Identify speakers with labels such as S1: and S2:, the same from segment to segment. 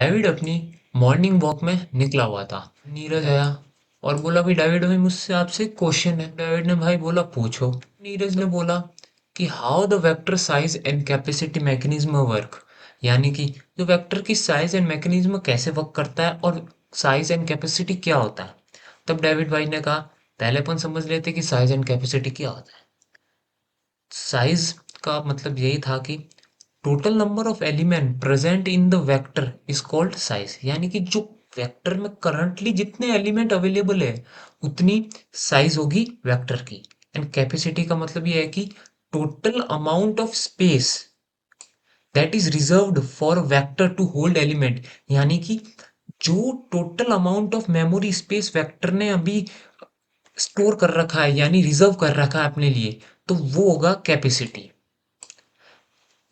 S1: David अपनी morning walk में निकला हुआ था। नीरज आया और बोला भाई डेविड भाई मुझसे आपसे एक क्वेश्चन है। डेविड ने भाई बोला पूछो। नीरज ने बोला कि how the vector size and capacity mechanism work, यानी कि जो वेक्टर की साइज एंड मैकेनिज्म कैसे वर्क करता है और साइज एंड कैपेसिटी क्या होता है। तब डेविड भाई ने कहा पहले अपन समझ लेते कि साइज एंड कैपेसिटी क्या होता है। साइज का मतलब यही था कि total number of element present in the vector is called size, यानी कि जो वेक्टर में करंटली जितने एलिमेंट अवेलेबल है उतनी साइज होगी वेक्टर की। एंड कैपेसिटी का मतलब ये है कि total amount of space that is reserved for vector to hold element, यानी कि जो total amount of memory space vector ने अभी स्टोर कर रखा है यानी रिजर्व कर रखा है अपने लिए, तो वो होगा कैपेसिटी।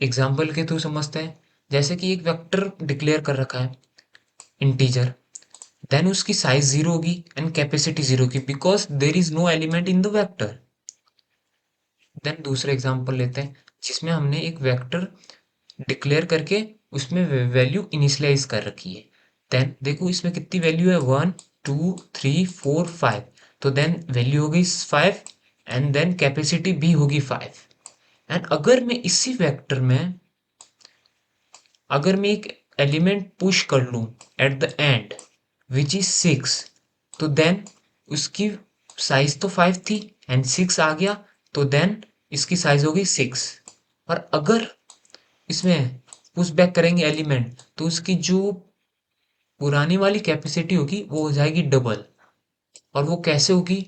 S1: एग्जाम्पल के थ्रू समझते हैं। जैसे कि एक वेक्टर डिक्लेयर कर रखा है इंटीजर, देन उसकी साइज जीरो होगी एंड कैपेसिटी जीरो की because there is no element in the vector. Then दूसरा एग्जाम्पल लेते हैं जिसमें हमने एक वेक्टर डिक्लेयर करके उसमें वैल्यू इनिशियलाइज कर रखी है। देन देखो इसमें कितनी वैल्यू है, 1 2 3 4 5। तो देन वैल्यू होगी 5 एंड देन कैपेसिटी भी होगी 5। एंड अगर मैं इसी वेक्टर में अगर मैं एक एलिमेंट पुश कर लूं at the and which is 6, तो देन उसकी साइज तो 5 थी एंड 6 आ गया, तो देन इसकी साइज हो गई 6। और अगर इसमें पुश बैक करेंगे एलिमेंट तो उसकी जो पुरानी वाली कैपेसिटी होगी वो हो जाएगी डबल। और वो कैसे होगी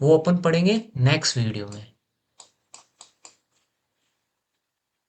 S1: वो अपन पढ़ेंगे नेक्स्ट वीडियो में।